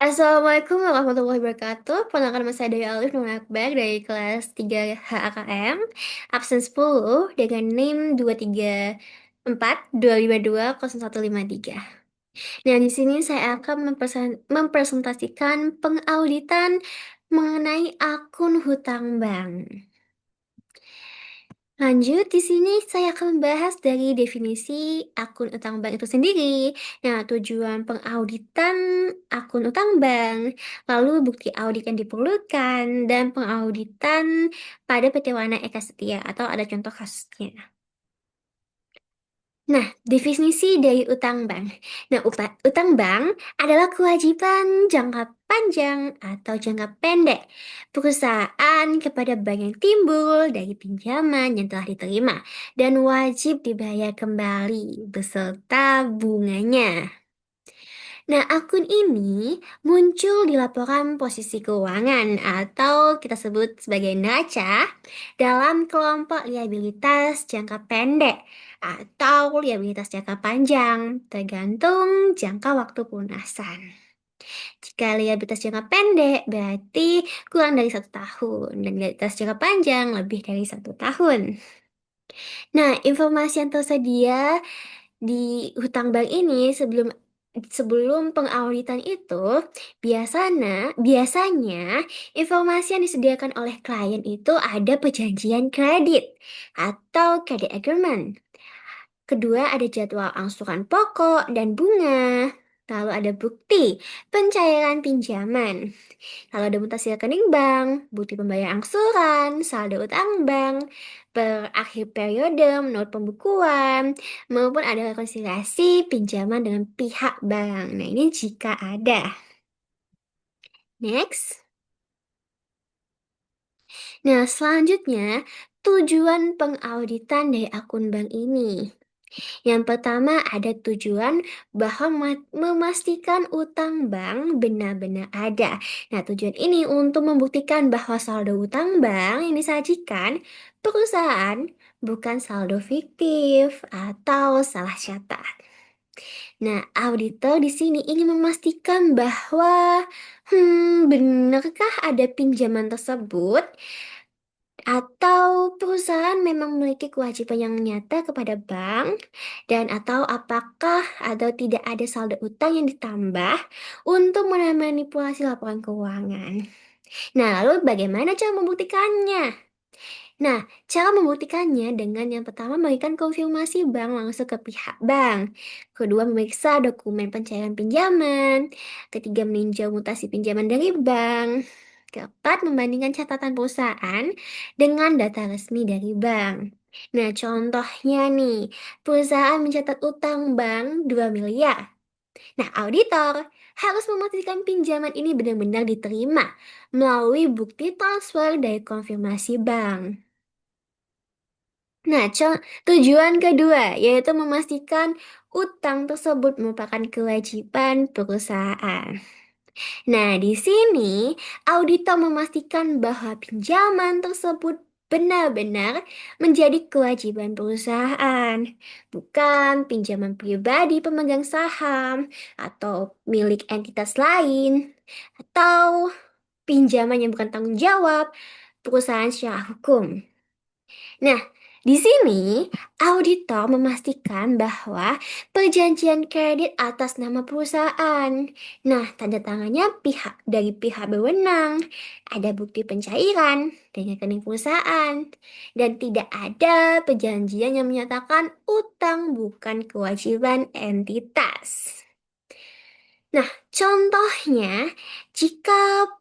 Assalamualaikum warahmatullahi wabarakatuh. Perkenalkan nama saya Daya Alif Nur Akbar dari kelas 3 HAKM, absen 10 dengan NIM 234 252 0153. Nah, di sini saya akan mempresentasikan pengauditan mengenai akun hutang bank. Lanjut, di sini saya akan membahas dari definisi akun utang bank itu sendiri. Nah, tujuan pengauditan akun utang bank, lalu bukti audit yang diperlukan, dan pengauditan pada PT Wana Eka Setia atau ada contoh kasusnya. Nah, definisi dari utang bank. Nah, utang bank adalah kewajiban jangka panjang atau jangka pendek perusahaan kepada bank yang timbul dari pinjaman yang telah diterima dan wajib dibayar kembali beserta bunganya. Nah, akun ini muncul di laporan posisi keuangan atau kita sebut sebagai neraca dalam kelompok liabilitas jangka pendek atau liabilitas jangka panjang, tergantung jangka waktu pelunasan. Jika liabilitas jangka pendek berarti kurang dari 1 tahun dan liabilitas jangka panjang lebih dari 1 tahun. Nah, informasi yang tersedia di hutang bank ini sebelum sebelum pengauditan itu biasanya informasi yang disediakan oleh klien itu ada perjanjian kredit atau credit agreement. Kedua ada jadwal angsuran pokok dan bunga. Lalu ada bukti pencairan pinjaman. Lalu ada mutasi rekening bank, bukti pembayaran angsuran, saldo utang bank, per akhir periode menurut pembukuan, maupun ada rekonsiliasi pinjaman dengan pihak bank. Nah, ini jika ada. Next. Nah, selanjutnya, tujuan pengauditan dari akun bank ini. Yang pertama ada tujuan bahwa memastikan utang bank benar-benar ada. Nah, tujuan ini untuk membuktikan bahwa saldo utang bank yang disajikan perusahaan bukan saldo fiktif atau salah catat. Nah, auditor di sini ingin memastikan bahwa benarkah ada pinjaman tersebut atau perusahaan memang memiliki kewajiban yang nyata kepada bank dan atau apakah atau tidak ada saldo utang yang ditambah untuk memanipulasi laporan keuangan. Nah, lalu bagaimana cara membuktikannya? Nah, cara membuktikannya dengan yang pertama memberikan konfirmasi bank langsung ke pihak bank. Kedua, memeriksa dokumen pencairan pinjaman. Ketiga, meninjau mutasi pinjaman dari bank. Keempat, membandingkan catatan perusahaan dengan data resmi dari bank. Nah, contohnya nih, perusahaan mencatat utang bank 2 miliar. Nah, auditor harus memastikan pinjaman ini benar-benar diterima melalui bukti transfer dari konfirmasi bank. Nah, tujuan kedua yaitu memastikan utang tersebut merupakan kewajiban perusahaan. Nah, di sini auditor memastikan bahwa pinjaman tersebut benar-benar menjadi kewajiban perusahaan, bukan pinjaman pribadi pemegang saham atau milik entitas lain, atau pinjaman yang bukan tanggung jawab perusahaan secara hukum. Nah, di sini auditor memastikan bahwa perjanjian kredit atas nama perusahaan. Nah, tanda tangannya dari pihak berwenang, ada bukti pencairan dengan rekening perusahaan, dan tidak ada perjanjian yang menyatakan utang bukan kewajiban entitas. Nah, contohnya jika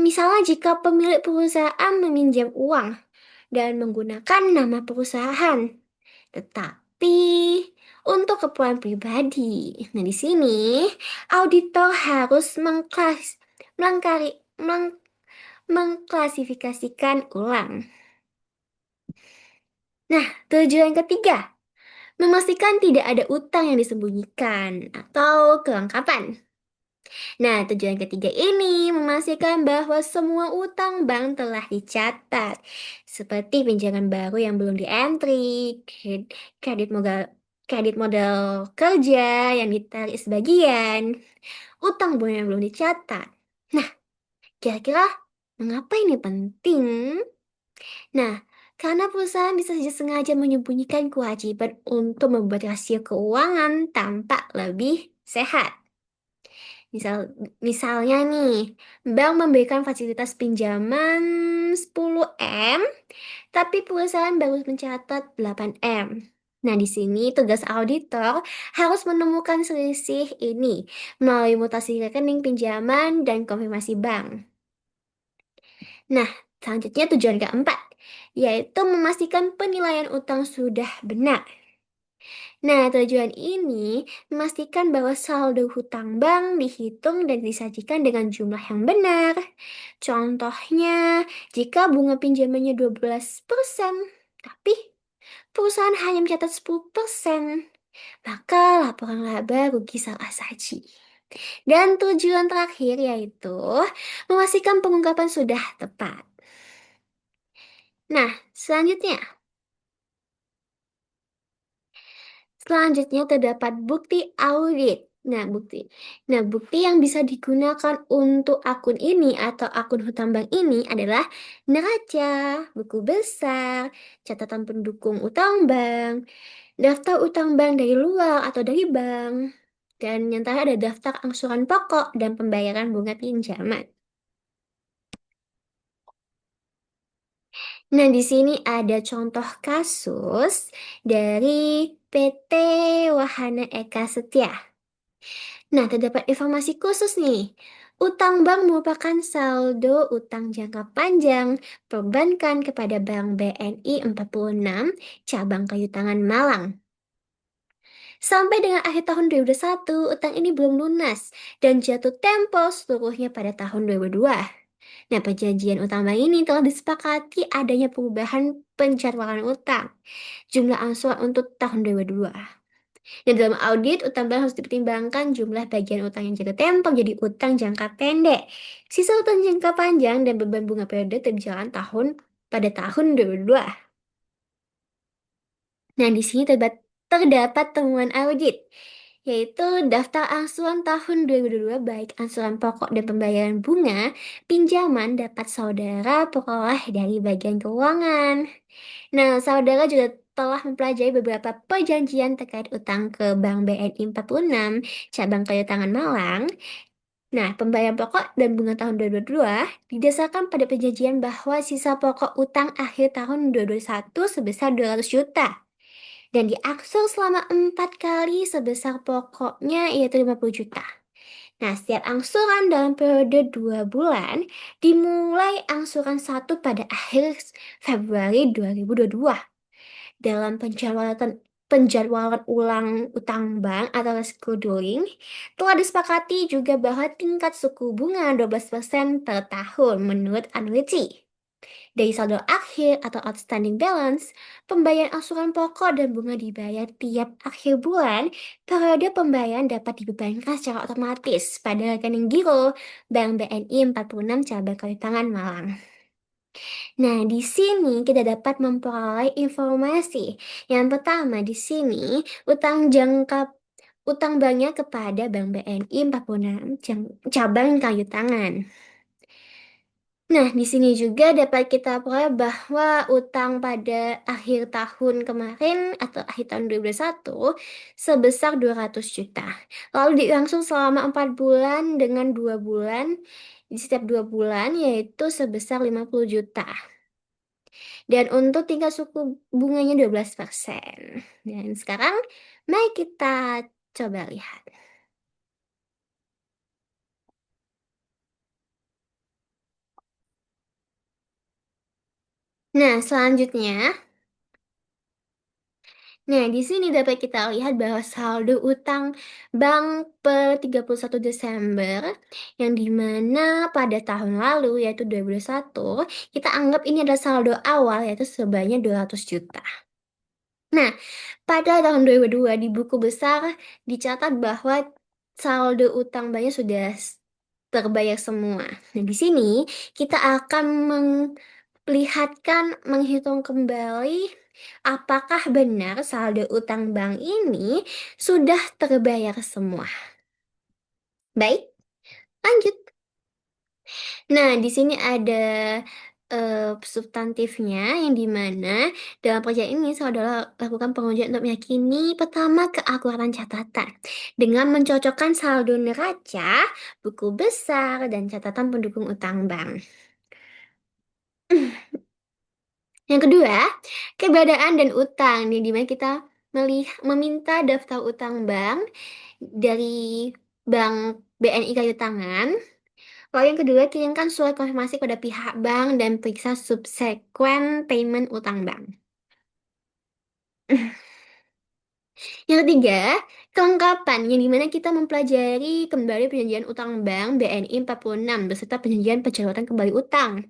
misalnya jika pemilik perusahaan meminjam uang dan menggunakan nama perusahaan. Tetapi untuk keperluan pribadi. Nah, di sini auditor harus mengklasifikasikan ulang. Nah, tujuan ketiga, memastikan tidak ada utang yang disembunyikan atau kelengkapan. Nah, tujuan ketiga ini memastikan bahwa semua utang bank telah dicatat, seperti pinjaman baru yang belum di-entry, kredit modal kredit modal kerja yang ditarik sebagian, utang bunga yang belum dicatat. Nah, kira-kira mengapa ini penting? Nah, karena perusahaan bisa saja sengaja menyembunyikan kewajiban untuk membuat rasio keuangan tampak lebih sehat. Misalnya nih, bank memberikan fasilitas pinjaman 10 M, tapi perusahaan baru mencatat 8 M. Nah, di sini tugas auditor harus menemukan selisih ini melalui mutasi rekening pinjaman dan konfirmasi bank. Nah, selanjutnya tujuan keempat, yaitu memastikan penilaian utang sudah benar. Nah, tujuan ini memastikan bahwa saldo hutang bank dihitung dan disajikan dengan jumlah yang benar. Contohnya, jika bunga pinjamannya 12%, tapi perusahaan hanya mencatat 10%, maka laporan laba rugi salah saji. Dan tujuan terakhir yaitu memastikan pengungkapan sudah tepat. Nah, selanjutnya terdapat bukti audit. Nah, bukti yang bisa digunakan untuk akun ini atau akun hutang bank ini adalah neraca, buku besar, catatan pendukung utang bank, daftar utang bank dari luar atau dari bank, dan yang terakhir ada daftar angsuran pokok dan pembayaran bunga pinjaman. Nah, di sini ada contoh kasus dari PT Wahana Eka Setia. Nah, terdapat informasi khusus nih. Utang bank merupakan saldo utang jangka panjang perbankan kepada Bank BNI 46 cabang Kayu Tangan Malang. Sampai dengan akhir tahun 2021, utang ini belum lunas dan jatuh tempo seluruhnya pada tahun 2002. Nah, perjanjian utang bank ini telah disepakati adanya perubahan penjadwalan utang, jumlah angsuran untuk tahun 2002. Dan dalam audit, utang bank harus dipertimbangkan jumlah bagian utang yang jatuh tempo menjadi utang jangka pendek, sisa utang jangka panjang, dan beban bunga periode terjalan pada tahun 2002. Nah, di sini terdapat temuan audit, yaitu daftar angsuran tahun 2022 baik angsuran pokok dan pembayaran bunga, pinjaman dapat saudara peroleh dari bagian keuangan. Nah, saudara juga telah mempelajari beberapa perjanjian terkait utang ke Bank BNI 46, cabang Kayu Tangan Malang. Nah, pembayaran pokok dan bunga tahun 2022 didasarkan pada perjanjian bahwa sisa pokok utang akhir tahun 2021 sebesar 200 juta dan diaksur selama 4 kali sebesar pokoknya yaitu 50 juta. Nah, setiap angsuran dalam periode 2 bulan dimulai angsuran 1 pada akhir Februari 2022. Dalam penjadwalan ulang utang bank atau rescheduling, telah disepakati juga bahwa tingkat suku bunga 12% per tahun menurut annuity. Dari saldo akhir atau outstanding balance, pembayaran angsuran pokok dan bunga dibayar tiap akhir bulan, periode pembayaran dapat dibebankan secara otomatis pada rekening giro Bank BNI 46 cabang Kayu Tangan Malang. Nah, di sini kita dapat memperoleh informasi. Yang pertama di sini, utang banknya kepada Bank BNI 46 cabang Kayu Tangan. Nah, di sini juga dapat kita peroleh bahwa utang pada akhir tahun kemarin atau akhir tahun 2021 sebesar 200 juta. Lalu dilangsung selama 4 bulan dengan 2 bulan, di setiap 2 bulan yaitu sebesar 50 juta. Dan untuk tingkat suku bunganya 12%. Dan sekarang mari kita coba lihat. Nah, selanjutnya, di sini dapat kita lihat bahwa saldo utang bank per 31 Desember yang dimana pada tahun lalu yaitu 2021 kita anggap ini adalah saldo awal yaitu sebanyak 200 juta. Nah, pada tahun 2002 di buku besar dicatat bahwa saldo utang banknya sudah terbayar semua. Nah, di sini kita akan menghitung kembali Apakah benar saldo utang bank ini sudah terbayar semua? Baik, lanjut. Nah, di sini ada substantifnya yang dimana dalam perjanjian ini saudara lakukan pengujian untuk meyakini pertama keakuratan catatan dengan mencocokkan saldo neraca, buku besar, dan catatan pendukung utang bank. Yang kedua, keberadaan dan utang, nih dimana kita meminta daftar utang bank dari Bank BNI Kayu Tangan. Lalu yang kedua, kirimkan surat konfirmasi pada pihak bank dan periksa subsequent payment utang bank. Yang ketiga, kelengkapan yang dimana kita mempelajari kembali perjanjian utang bank BNI 46 beserta perjanjian pencabutan kembali utang.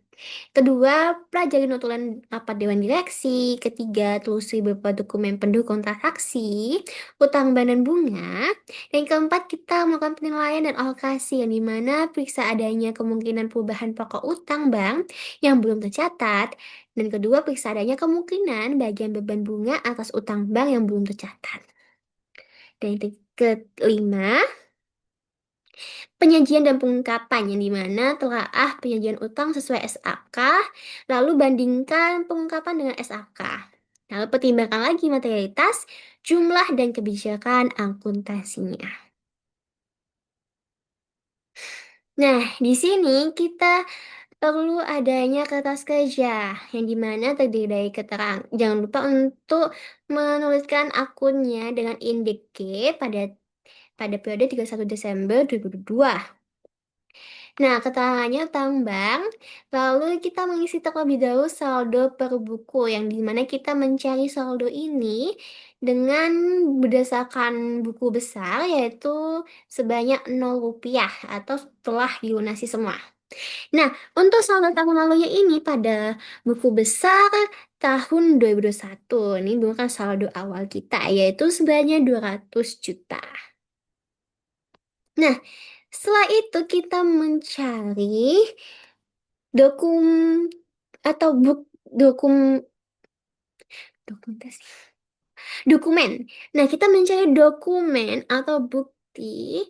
Kedua, pelajari notulen rapat Dewan Direksi. Ketiga, telusuri beberapa dokumen pendukung transaksi, utang bank dan bunga. Dan yang keempat, kita melakukan penilaian dan alokasi yang dimana periksa adanya kemungkinan perubahan pokok utang bank yang belum tercatat. Dan kedua, periksa adanya kemungkinan bagian beban bunga atas utang bank yang belum tercatat. Dan yang kelima, penyajian dan pengungkapan yang dimana telaah penyajian utang sesuai SAK, lalu bandingkan pengungkapan dengan SAK. Lalu pertimbangkan lagi materialitas, jumlah, dan kebijakan akuntansinya. Nah, di sini kita perlu adanya kertas kerja yang dimana terdiri dari keterangan. Jangan lupa untuk menuliskan akunnya dengan indeks G pada periode 31 Desember 2022. Nah, keterangannya tambang, lalu kita mengisi terlebih dahulu saldo per buku, yang dimana kita mencari saldo ini dengan berdasarkan buku besar, yaitu sebanyak 0 rupiah atau telah dilunasi semua. Nah, untuk saldo tahun lalunya ini pada buku besar tahun 2021, ini bukan saldo awal kita, yaitu sebanyak 200 juta. Nah, setelah itu kita mencari dokum atau dokumentasi dokumen. Nah, kita mencari dokumen atau bukti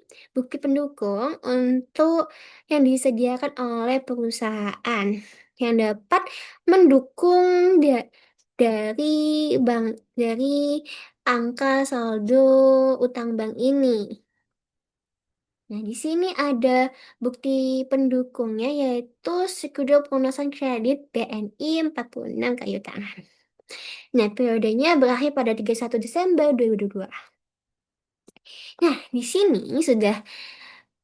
pendukung untuk yang disediakan oleh perusahaan yang dapat mendukung dari bank dari angka saldo utang bank ini. Nah, di sini ada bukti pendukungnya yaitu Sekudo Pelunasan Kredit BNI 46 Kayu Tangan. Nah, periodenya berakhir pada 31 Desember 2022. Nah, di sini sudah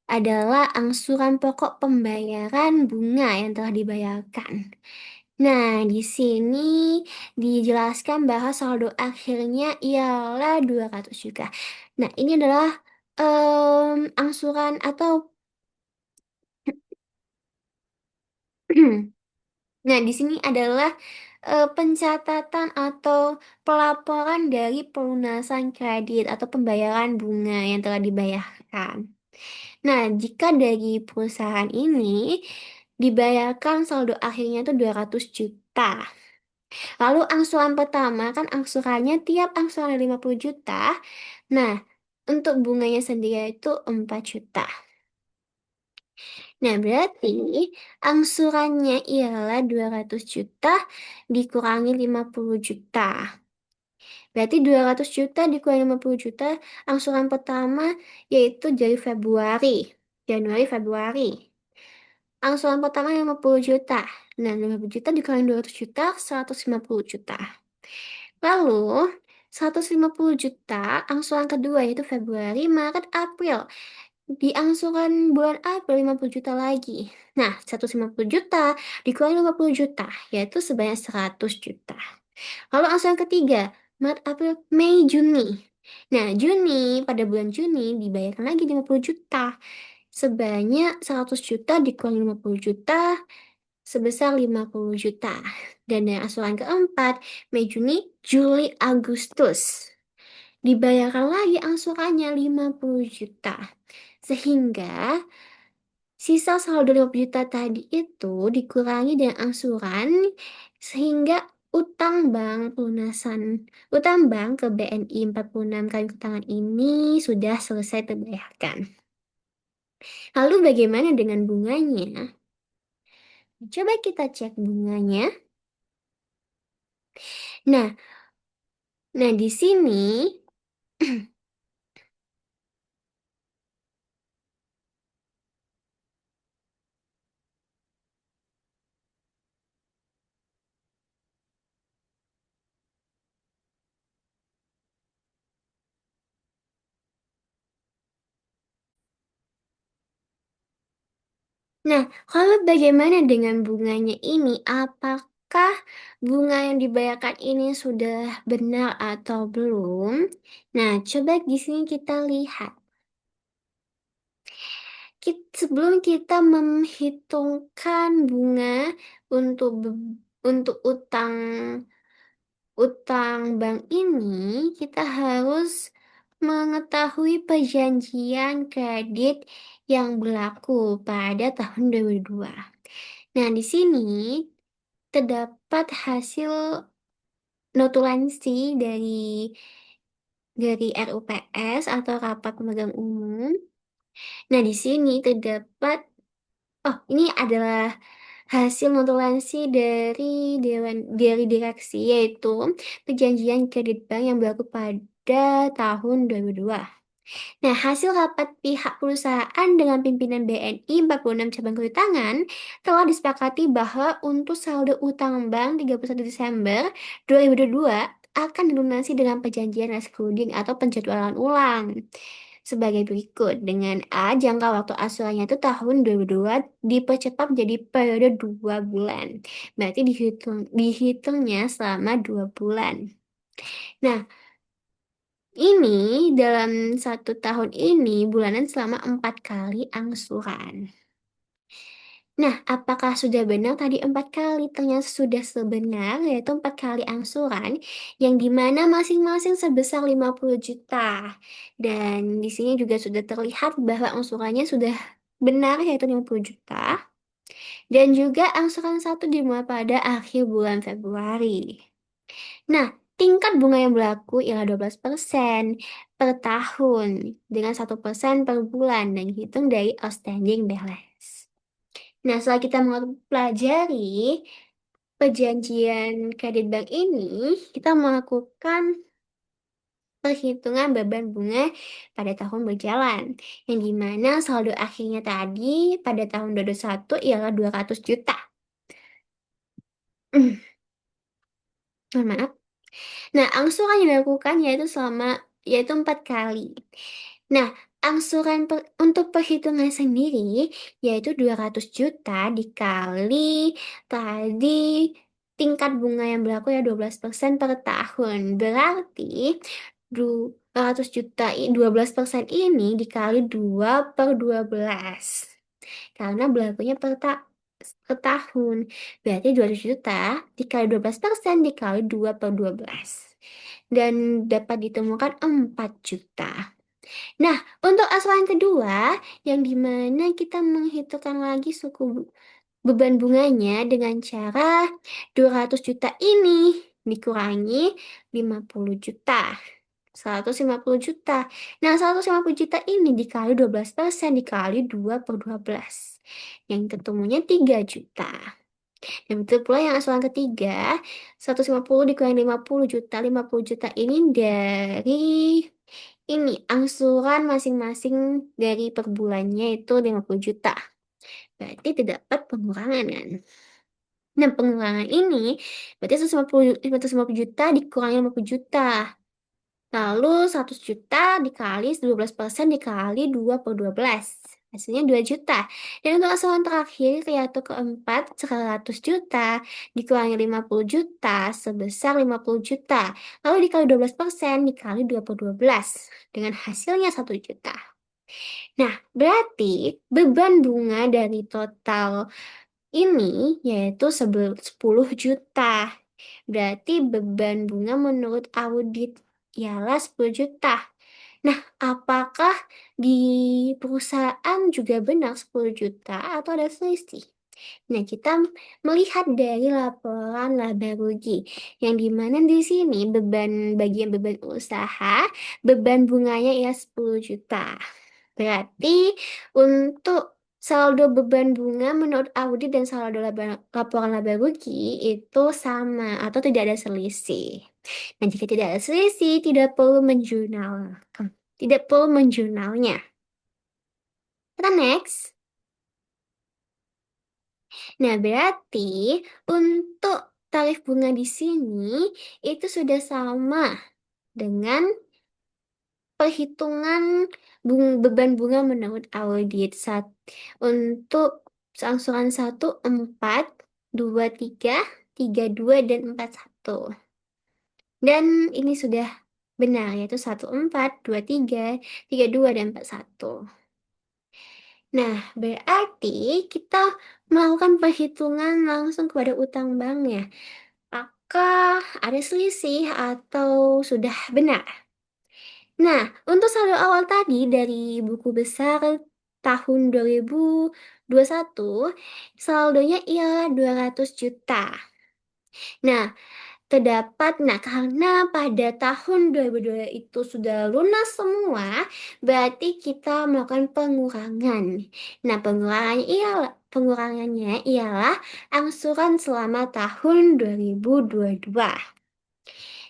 adalah angsuran pokok pembayaran bunga yang telah dibayarkan. Nah, di sini dijelaskan bahwa saldo akhirnya ialah 200 juta. Nah, ini adalah angsuran atau nah, di sini adalah pencatatan atau pelaporan dari pelunasan kredit atau pembayaran bunga yang telah dibayarkan. Nah, jika dari perusahaan ini dibayarkan saldo akhirnya itu 200 juta. Lalu angsuran pertama kan angsurannya tiap angsuran 50 juta. Nah, untuk bunganya sendiri itu 4 juta. Nah, berarti angsurannya ialah 200 juta dikurangi 50 juta. Berarti 200 juta dikurangi 50 juta, angsuran pertama yaitu dari Januari, Februari. Angsuran pertama 50 juta. Nah, 50 juta dikurangi 200 juta, 150 juta. Lalu, 150 juta angsuran kedua yaitu Februari, Maret, April. Di angsuran bulan April 50 juta lagi. Nah, 150 juta dikurangi 50 juta, yaitu sebanyak 100 juta. Lalu angsuran ketiga, Maret, April, Mei, Juni. Nah, pada bulan Juni dibayarkan lagi 50 juta. Sebanyak 100 juta dikurangi 50 juta, sebesar 50 juta. Dan yang angsuran keempat, Mei, Juni, Juli, Agustus. Dibayarkan lagi angsurannya 50 juta. Sehingga sisa saldo 50 juta tadi itu dikurangi dengan angsuran sehingga Utang bank pelunasan utang bank ke BNI 46 kali tangan ini sudah selesai terbayarkan. Lalu bagaimana dengan bunganya? Coba kita cek bunganya. Nah, nah di sini Nah, kalau bagaimana dengan bunganya ini? Apakah bunga yang dibayarkan ini sudah benar atau belum? Nah, coba di sini kita lihat. Sebelum kita memhitungkan bunga untuk untuk utang utang bank ini, kita harus mengetahui perjanjian kredit yang berlaku pada tahun 2002. Nah, di sini terdapat hasil notulensi dari RUPS atau Rapat Pemegang Umum. Nah, di sini terdapat, oh, ini adalah hasil notulensi dari direksi, yaitu perjanjian kredit bank yang berlaku pada tahun 2002. Nah, hasil rapat pihak perusahaan dengan pimpinan BNI 46 cabang kewitangan telah disepakati bahwa untuk saldo utang bank 31 Desember 2022 akan dilunasi dengan perjanjian reschedule atau penjadwalan ulang. Sebagai berikut, dengan A, jangka waktu asuransinya itu tahun 2002 dipercepat menjadi periode 2 bulan. Berarti dihitungnya selama 2 bulan. Nah, ini dalam 1 tahun ini bulanan selama 4 kali angsuran. Nah, apakah sudah benar tadi 4 kali? Ternyata sudah sebenar, yaitu 4 kali angsuran, yang dimana masing-masing sebesar 50 juta. Dan di sini juga sudah terlihat bahwa angsurannya sudah benar, yaitu 50 juta. Dan juga angsuran satu dimulai pada akhir bulan Februari. Nah, tingkat bunga yang berlaku ialah 12% per tahun dengan 1% per bulan dan dihitung dari outstanding balance. Nah, setelah kita mempelajari perjanjian kredit bank ini, kita melakukan perhitungan beban bunga pada tahun berjalan, yang dimana saldo akhirnya tadi pada tahun 2021 ialah 200 juta. Mohon maaf. Nah, angsuran yang dilakukan yaitu 4 kali. Nah, untuk perhitungan sendiri yaitu 200 juta dikali tadi tingkat bunga yang berlaku ya 12% per tahun. Berarti 200 juta 12% ini dikali 2 per 12. Karena berlakunya per tahun. Berarti 200 juta dikali 12% dikali 2 per 12. Dan dapat ditemukan 4 juta. Nah, untuk asuran kedua, yang dimana kita menghitungkan lagi beban bunganya dengan cara 200 juta ini dikurangi 50 juta. 150 juta. Nah, 150 juta ini dikali 12% dikali 2 per 12. Yang ketemunya 3 juta. Dan betul pula yang asuran ketiga, 150 dikurangi 50 juta. 50 juta ini dari angsuran masing-masing dari per bulannya itu 50 juta. Berarti terdapat pengurangan kan? Nah, pengurangan ini berarti 150 juta dikurangi 50 juta. Lalu 100 juta dikali 12% dikali 2 per 12. Hasilnya 2 juta. Dan untuk asuran terakhir, yaitu keempat, 100 juta dikurangi 50 juta sebesar 50 juta. Lalu dikali 12% dikali 2 per 12. Dengan hasilnya 1 juta. Nah, berarti beban bunga dari total ini yaitu 10 juta. Berarti beban bunga menurut audit ialah 10 juta. Nah, apakah di perusahaan juga benar 10 juta atau ada selisih? Nah, kita melihat dari laporan laba rugi, yang dimana di sini bagian beban usaha, beban bunganya ya 10 juta. Berarti untuk saldo beban bunga menurut audit dan saldo laporan laba rugi itu sama atau tidak ada selisih. Nah, jika tidak ada selisih, tidak perlu menjurnal. Tidak perlu menjurnalnya. Kita next. Nah, berarti untuk tarif bunga di sini itu sudah sama dengan perhitungan beban bunga menurut audit untuk angsuran 1, 4, 2, 3, 3, 2, dan 4, 1. Dan ini sudah benar, yaitu 1, 4, 2, 3, 3, 2, dan 4, 1. Nah, berarti kita melakukan perhitungan langsung kepada utang bank ya. Apakah ada selisih atau sudah benar? Nah, untuk saldo awal tadi dari buku besar tahun 2021, saldonya ialah 200 juta. Nah, karena pada tahun 2022 itu sudah lunas semua, berarti kita melakukan pengurangan. Nah, pengurangannya ialah angsuran selama tahun 2022.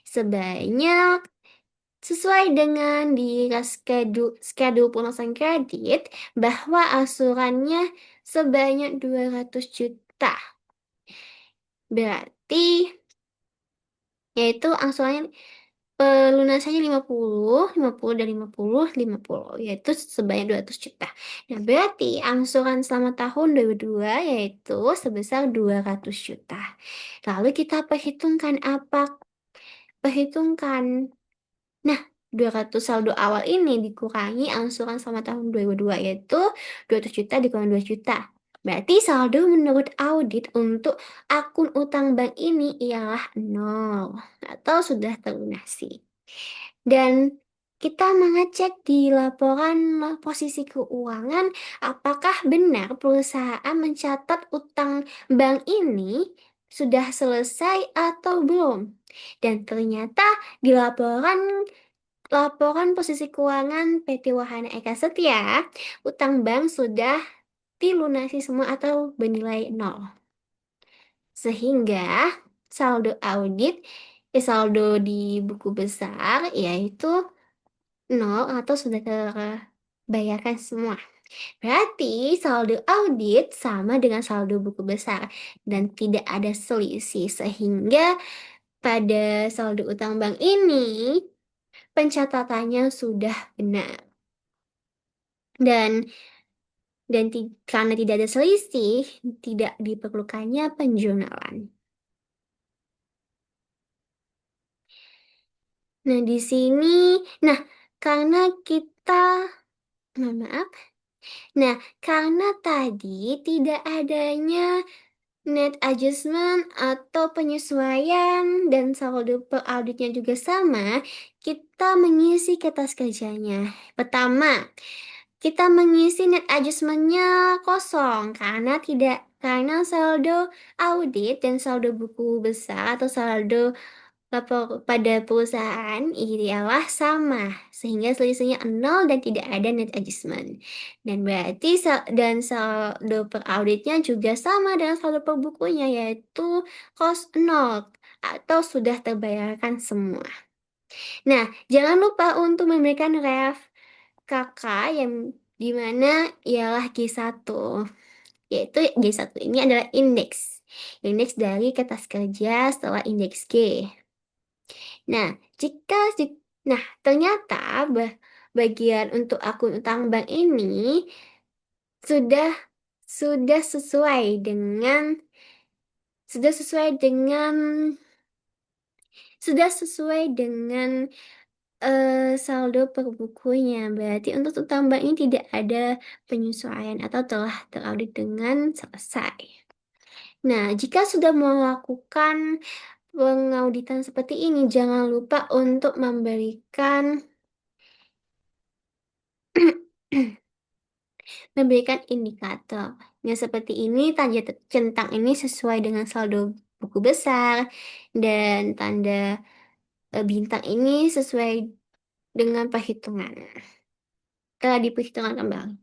Sebanyak sesuai dengan di schedule pelunasan kredit bahwa angsurannya sebanyak 200 juta. Berarti yaitu angsurannya pelunasannya 50 dan 50, 50, yaitu sebanyak 200 juta. Nah, berarti angsuran selama tahun 2022 yaitu sebesar 200 juta. Lalu kita perhitungkan. Nah, 200 saldo awal ini dikurangi angsuran selama tahun 2022 yaitu 200 juta dikurangi 2 juta. Berarti saldo menurut audit untuk akun utang bank ini ialah 0 atau sudah terlunasi. Dan kita mengecek di laporan posisi keuangan apakah benar perusahaan mencatat utang bank ini sudah selesai atau belum. Dan ternyata di laporan posisi keuangan PT Wahana Eka Setia, utang bank sudah dilunasi semua atau bernilai 0. Sehingga saldo audit, saldo di buku besar yaitu 0 atau sudah terbayarkan semua. Berarti saldo audit sama dengan saldo buku besar dan tidak ada selisih sehingga pada saldo utang bank ini pencatatannya sudah benar. Dan karena tidak ada selisih, tidak diperlukannya penjurnalan. Nah, di sini, nah, karena kita, maaf, nah, karena tadi tidak adanya net adjustment atau penyesuaian dan saldo per auditnya juga sama, kita mengisi kertas kerjanya. Pertama, kita mengisi net adjustment-nya kosong karena saldo audit dan saldo buku besar atau saldo lapor pada perusahaan idealah sama sehingga selisihnya 0 dan tidak ada net adjustment. Dan berarti saldo per auditnya juga sama dengan saldo per bukunya yaitu cost 0 atau sudah terbayarkan semua. Nah, jangan lupa untuk memberikan ref kakak yang dimana ialah G1, yaitu G1 ini adalah indeks dari kertas kerja setelah indeks G. Nah, nah ternyata bagian untuk akun utang bank ini sudah sudah sesuai dengan sudah sesuai dengan sudah sesuai dengan saldo per bukunya. Berarti untuk utang bank ini tidak ada penyesuaian atau telah teraudit dengan selesai. Nah, jika sudah melakukan pengauditan seperti ini, jangan lupa untuk memberikan Memberikan indikator. Yang seperti ini, tanda centang ini sesuai dengan saldo buku besar, dan tanda bintang ini sesuai dengan perhitungan. Telah diperhitungkan kembali.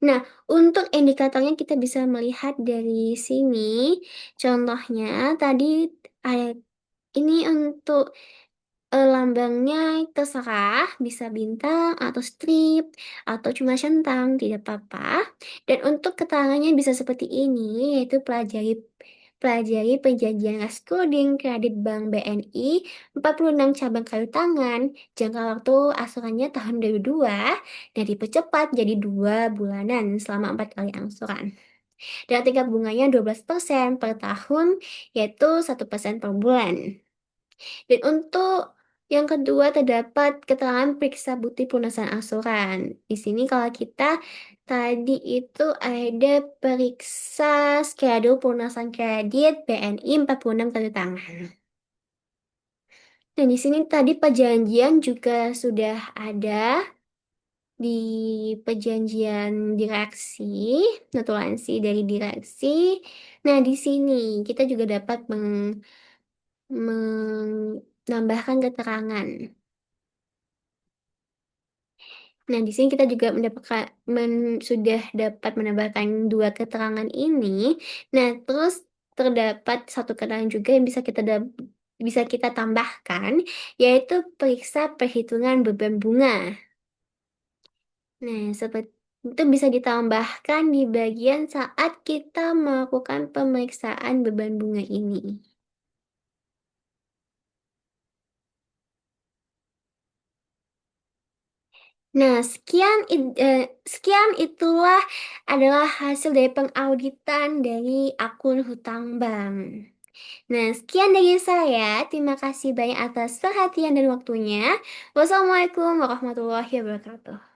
Nah, untuk indikatornya kita bisa melihat dari sini. Contohnya tadi ada ini untuk lambangnya terserah, bisa bintang atau strip atau cuma centang, tidak apa-apa. Dan untuk keterangannya bisa seperti ini, yaitu pelajari pelajari perjanjian rekening kredit Bank BNI, 46 cabang kayu tangan, jangka waktu asurannya tahun 2002, dan dipercepat jadi 2 bulanan selama 4 kali angsuran. Dan tingkat bunganya 12% per tahun, yaitu 1% per bulan. Dan untuk yang kedua terdapat keterangan periksa bukti pelunasan angsuran. Di sini kalau kita tadi itu ada periksa schedule pelunasan kredit BNI 46 tanda tangan. Dan di sini tadi perjanjian juga sudah ada di perjanjian direksi, notulensi dari direksi. Nah, di sini kita juga dapat menambahkan keterangan. Nah, di sini kita juga sudah dapat menambahkan dua keterangan ini. Nah, terus terdapat satu keterangan juga yang bisa kita tambahkan, yaitu periksa perhitungan beban bunga. Nah, seperti itu bisa ditambahkan di bagian saat kita melakukan pemeriksaan beban bunga ini. Nah, sekian itulah adalah hasil dari pengauditan dari akun hutang bank. Nah, sekian dari saya. Terima kasih banyak atas perhatian dan waktunya. Wassalamualaikum warahmatullahi wabarakatuh.